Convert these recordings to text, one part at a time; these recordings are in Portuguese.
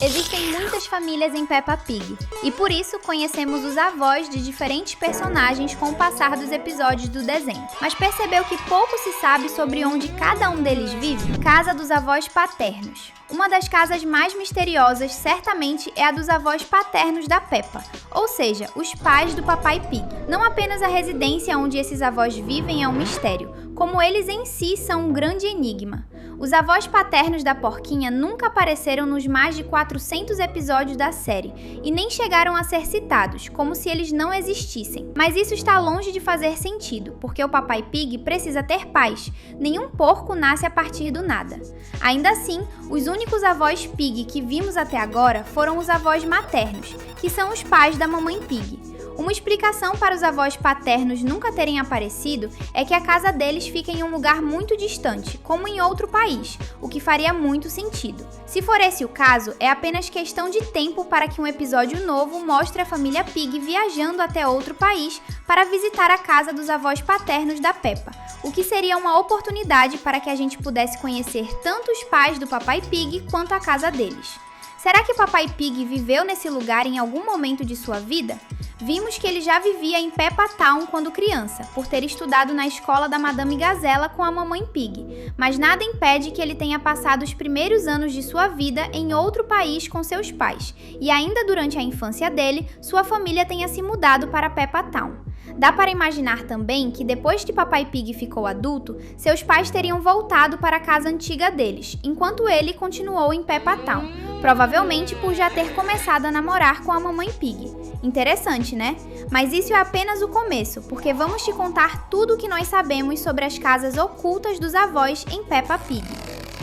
Existem muitas famílias em Peppa Pig, e por isso conhecemos os avós de diferentes personagens com o passar dos episódios do desenho. Mas percebeu que pouco se sabe sobre onde cada um deles vive? Casa dos avós paternos. Uma das casas mais misteriosas certamente é a dos avós paternos da Peppa, ou seja, os pais do Papai Pig. Não apenas a residência onde esses avós vivem é um mistério, como eles em si são um grande enigma. Os avós paternos da porquinha nunca apareceram nos mais de 400 episódios da série e nem chegaram a ser citados, como se eles não existissem. Mas isso está longe de fazer sentido, porque o Papai Pig precisa ter pais. Nenhum porco nasce a partir do nada. Ainda assim, os únicos avós Pig que vimos até agora foram os avós maternos, que são os pais da mamãe Pig. Uma explicação para os avós paternos nunca terem aparecido é que a casa deles fica em um lugar muito distante, como em outro país, o que faria muito sentido. Se for esse o caso, é apenas questão de tempo para que um episódio novo mostre a família Pig viajando até outro país para visitar a casa dos avós paternos da Peppa, o que seria uma oportunidade para que a gente pudesse conhecer tanto os pais do Papai Pig quanto a casa deles. Será que Papai Pig viveu nesse lugar em algum momento de sua vida? Vimos que ele já vivia em Peppa Town quando criança, por ter estudado na escola da Madame Gazella com a mamãe Pig, mas nada impede que ele tenha passado os primeiros anos de sua vida em outro país com seus pais, e ainda durante a infância dele, sua família tenha se mudado para Peppa Town. Dá para imaginar também que depois que Papai Pig ficou adulto, seus pais teriam voltado para a casa antiga deles, enquanto ele continuou em Peppa Town, provavelmente por já ter começado a namorar com a mamãe Pig. Interessante, né? Mas isso é apenas o começo, porque vamos te contar tudo o que nós sabemos sobre as casas ocultas dos avós em Peppa Pig.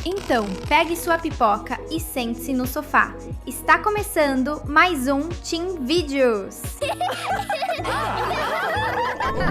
Então, pegue sua pipoca e sente-se no sofá. Está começando mais um Teen Videos!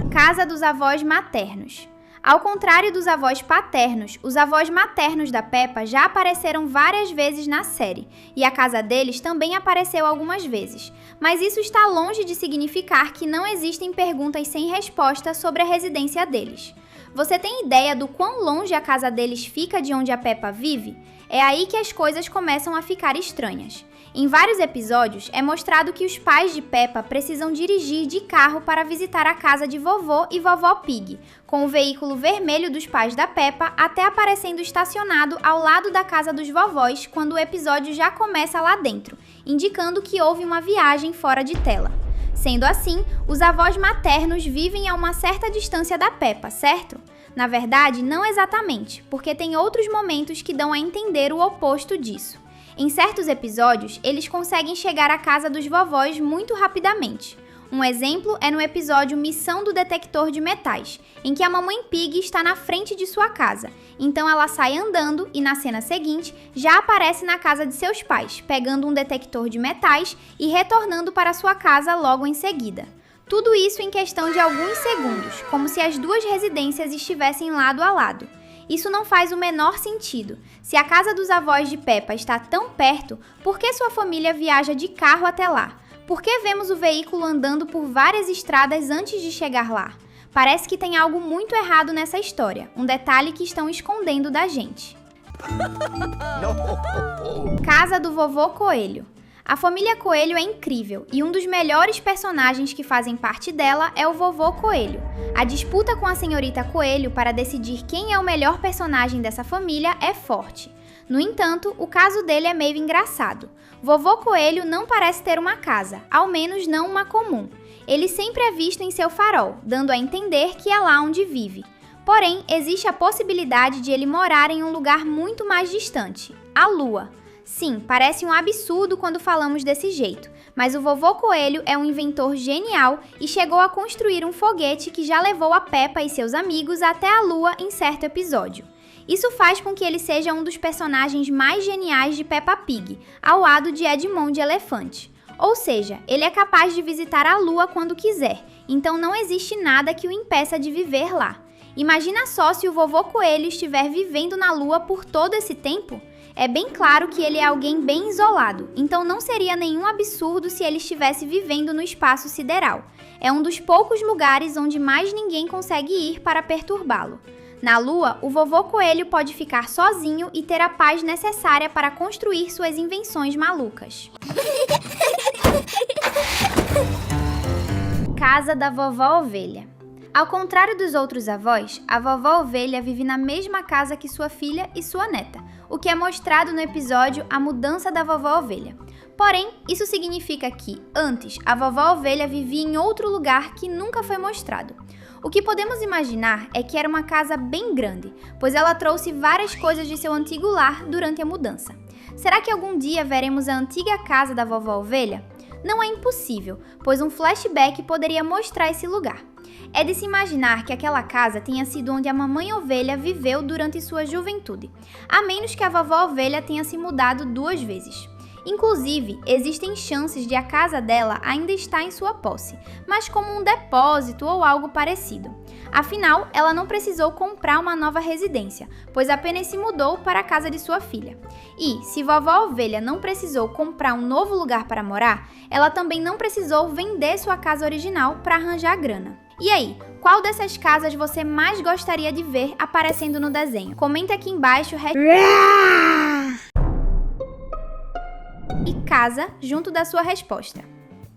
Casa dos avós maternos. Ao contrário dos avós paternos, os avós maternos da Peppa já apareceram várias vezes na série, e a casa deles também apareceu algumas vezes. Mas isso está longe de significar que não existem perguntas sem resposta sobre a residência deles. Você tem ideia do quão longe a casa deles fica de onde a Peppa vive? É aí que as coisas começam a ficar estranhas. Em vários episódios, é mostrado que os pais de Peppa precisam dirigir de carro para visitar a casa de vovô e vovó Pig, com o veículo vermelho dos pais da Peppa até aparecendo estacionado ao lado da casa dos vovós quando o episódio já começa lá dentro, indicando que houve uma viagem fora de tela. Sendo assim, os avós maternos vivem a uma certa distância da Peppa, certo? Na verdade, não exatamente, porque tem outros momentos que dão a entender o oposto disso. Em certos episódios, eles conseguem chegar à casa dos vovós muito rapidamente. Um exemplo é no episódio Missão do Detector de Metais, em que a mamãe Pig está na frente de sua casa. Então ela sai andando e na cena seguinte já aparece na casa de seus pais, pegando um detector de metais e retornando para sua casa logo em seguida. Tudo isso em questão de alguns segundos, como se as duas residências estivessem lado a lado. Isso não faz o menor sentido. Se a casa dos avós de Peppa está tão perto, por que sua família viaja de carro até lá? Por que vemos o veículo andando por várias estradas antes de chegar lá? Parece que tem algo muito errado nessa história, um detalhe que estão escondendo da gente. Casa do Vovô Coelho. A família Coelho é incrível e um dos melhores personagens que fazem parte dela é o Vovô Coelho. A disputa com a senhorita Coelho para decidir quem é o melhor personagem dessa família é forte. No entanto, o caso dele é meio engraçado. Vovô Coelho não parece ter uma casa, ao menos não uma comum. Ele sempre é visto em seu farol, dando a entender que é lá onde vive. Porém, existe a possibilidade de ele morar em um lugar muito mais distante, a Lua. Sim, parece um absurdo quando falamos desse jeito, mas o Vovô Coelho é um inventor genial e chegou a construir um foguete que já levou a Peppa e seus amigos até a Lua em certo episódio. Isso faz com que ele seja um dos personagens mais geniais de Peppa Pig, ao lado de Edmond Elefante. Ou seja, ele é capaz de visitar a Lua quando quiser, então não existe nada que o impeça de viver lá. Imagina só se o Vovô Coelho estiver vivendo na Lua por todo esse tempo? É bem claro que ele é alguém bem isolado, então não seria nenhum absurdo se ele estivesse vivendo no espaço sideral. É um dos poucos lugares onde mais ninguém consegue ir para perturbá-lo. Na Lua, o vovô coelho pode ficar sozinho e ter a paz necessária para construir suas invenções malucas. Casa da vovó ovelha. Ao contrário dos outros avós, a vovó ovelha vive na mesma casa que sua filha e sua neta, o que é mostrado no episódio A Mudança da Vovó Ovelha. Porém, isso significa que, antes, a vovó ovelha vivia em outro lugar que nunca foi mostrado. O que podemos imaginar é que era uma casa bem grande, pois ela trouxe várias coisas de seu antigo lar durante a mudança. Será que algum dia veremos a antiga casa da vovó ovelha? Não é impossível, pois um flashback poderia mostrar esse lugar. É de se imaginar que aquela casa tenha sido onde a mamãe ovelha viveu durante sua juventude, a menos que a vovó ovelha tenha se mudado 2 vezes. Inclusive, existem chances de a casa dela ainda estar em sua posse, mas como um depósito ou algo parecido. Afinal, ela não precisou comprar uma nova residência, pois apenas se mudou para a casa de sua filha. E, se vovó ovelha não precisou comprar um novo lugar para morar, ela também não precisou vender sua casa original para arranjar grana. E aí, qual dessas casas você mais gostaria de ver aparecendo no desenho? Comenta aqui embaixo e casa junto da sua resposta.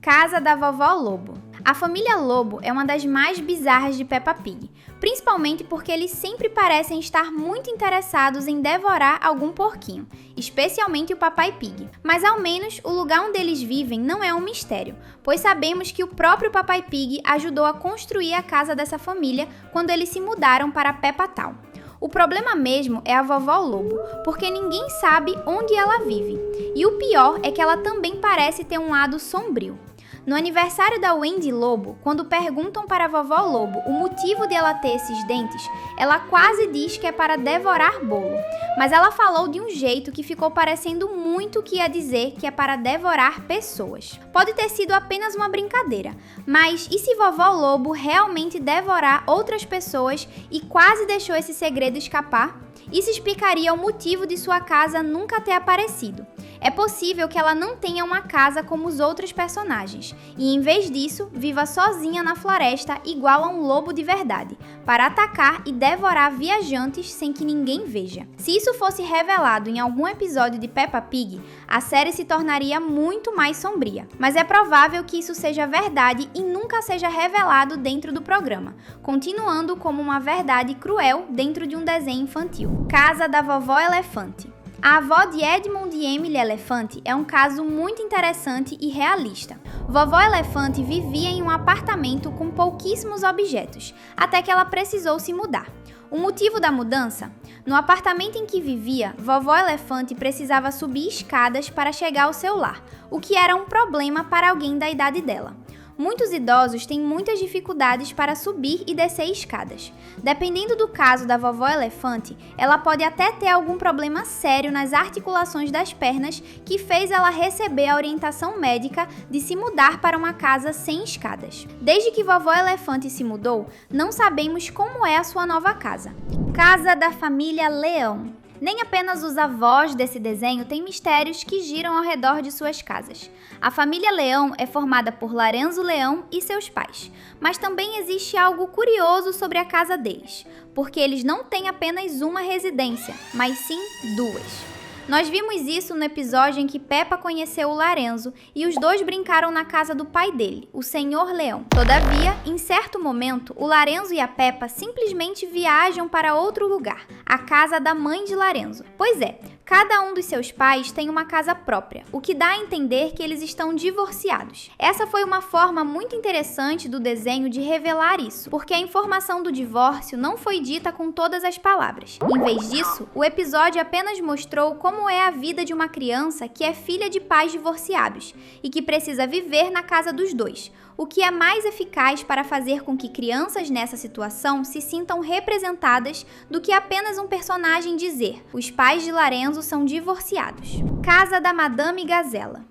Casa da vovó Lobo. A família Lobo é uma das mais bizarras de Peppa Pig, principalmente porque eles sempre parecem estar muito interessados em devorar algum porquinho, especialmente o Papai Pig. Mas ao menos o lugar onde eles vivem não é um mistério, pois sabemos que o próprio Papai Pig ajudou a construir a casa dessa família quando eles se mudaram para Peppa Town. O problema mesmo é a vovó Lobo, porque ninguém sabe onde ela vive. E o pior é que ela também parece ter um lado sombrio. No aniversário da Wendy Lobo, quando perguntam para a vovó Lobo o motivo de ela ter esses dentes, ela quase diz que é para devorar bolo. Mas ela falou de um jeito que ficou parecendo muito que ia dizer que é para devorar pessoas. Pode ter sido apenas uma brincadeira, mas e se vovó Lobo realmente devorar outras pessoas e quase deixou esse segredo escapar? Isso explicaria o motivo de sua casa nunca ter aparecido. É possível que ela não tenha uma casa como os outros personagens, e em vez disso, viva sozinha na floresta igual a um lobo de verdade, para atacar e devorar viajantes sem que ninguém veja. Se isso fosse revelado em algum episódio de Peppa Pig, a série se tornaria muito mais sombria. Mas é provável que isso seja verdade e nunca seja revelado dentro do programa, continuando como uma verdade cruel dentro de um desenho infantil. Casa da Vovó Elefante. A avó de Edmund e Emily Elefante é um caso muito interessante e realista. Vovó Elefante vivia em um apartamento com pouquíssimos objetos, até que ela precisou se mudar. O motivo da mudança? No apartamento em que vivia, Vovó Elefante precisava subir escadas para chegar ao seu lar, o que era um problema para alguém da idade dela. Muitos idosos têm muitas dificuldades para subir e descer escadas. Dependendo do caso da vovó elefante, ela pode até ter algum problema sério nas articulações das pernas que fez ela receber a orientação médica de se mudar para uma casa sem escadas. Desde que vovó elefante se mudou, não sabemos como é a sua nova casa. Casa da família Leão. Nem apenas os avós desse desenho têm mistérios que giram ao redor de suas casas. A família Leão é formada por Larenzo Leão e seus pais, mas também existe algo curioso sobre a casa deles, porque eles não têm apenas uma residência, mas sim 2. Nós vimos isso no episódio em que Peppa conheceu o Larenzo e os dois brincaram na casa do pai dele, o Senhor Leão. Todavia, em certo momento, o Larenzo e a Peppa simplesmente viajam para outro lugar, a casa da mãe de Larenzo. Pois é, cada um dos seus pais tem uma casa própria, o que dá a entender que eles estão divorciados. Essa foi uma forma muito interessante do desenho de revelar isso, porque a informação do divórcio não foi dita com todas as palavras. Em vez disso, o episódio apenas mostrou como é a vida de uma criança que é filha de pais divorciados e que precisa viver na casa dos dois, o que é mais eficaz para fazer com que crianças nessa situação se sintam representadas do que apenas um personagem dizer: os pais de Larenzo são divorciados. Casa da Madame Gazela.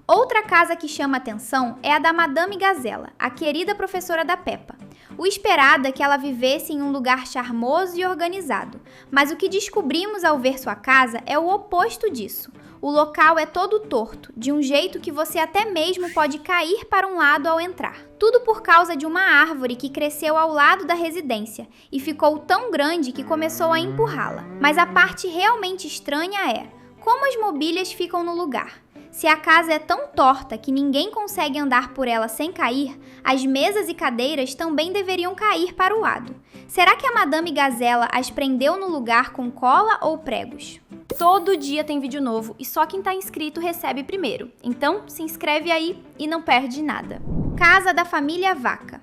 Outra casa que chama atenção é a da Madame Gazela, a querida professora da Peppa. O esperado é que ela vivesse em um lugar charmoso e organizado, mas o que descobrimos ao ver sua casa é o oposto disso. O local é todo torto, de um jeito que você até mesmo pode cair para um lado ao entrar. Tudo por causa de uma árvore que cresceu ao lado da residência e ficou tão grande que começou a empurrá-la. Mas a parte realmente estranha é como as mobílias ficam no lugar. Se a casa é tão torta que ninguém consegue andar por ela sem cair, as mesas e cadeiras também deveriam cair para o lado. Será que a Madame Gazela as prendeu no lugar com cola ou pregos? Todo dia tem vídeo novo e só quem está inscrito recebe primeiro. Então, se inscreve aí e não perde nada. Casa da família Vaca.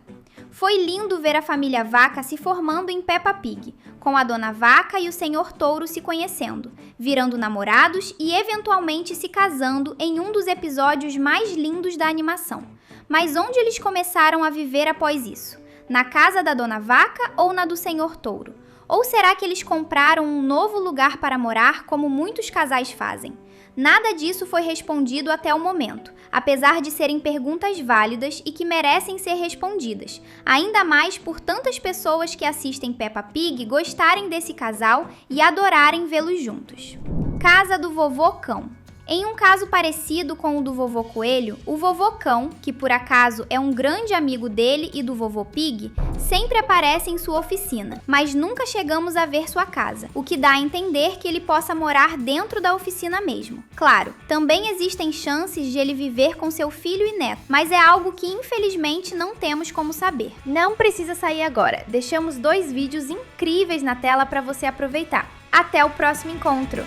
Foi lindo ver a família Vaca se formando em Peppa Pig, com a Dona Vaca e o Senhor Touro se conhecendo, virando namorados e eventualmente se casando em um dos episódios mais lindos da animação. Mas onde eles começaram a viver após isso? Na casa da Dona Vaca ou na do Senhor Touro? Ou será que eles compraram um novo lugar para morar, como muitos casais fazem? Nada disso foi respondido até o momento, apesar de serem perguntas válidas e que merecem ser respondidas, ainda mais por tantas pessoas que assistem Peppa Pig gostarem desse casal e adorarem vê-los juntos. Casa do Vovô Cão. Em um caso parecido com o do Vovô Coelho, o Vovô Cão, que por acaso é um grande amigo dele e do Vovô Pig, sempre aparece em sua oficina, mas nunca chegamos a ver sua casa, o que dá a entender que ele possa morar dentro da oficina mesmo. Claro, também existem chances de ele viver com seu filho e neto, mas é algo que infelizmente não temos como saber. Não precisa sair agora, deixamos 2 vídeos incríveis na tela para você aproveitar. Até o próximo encontro!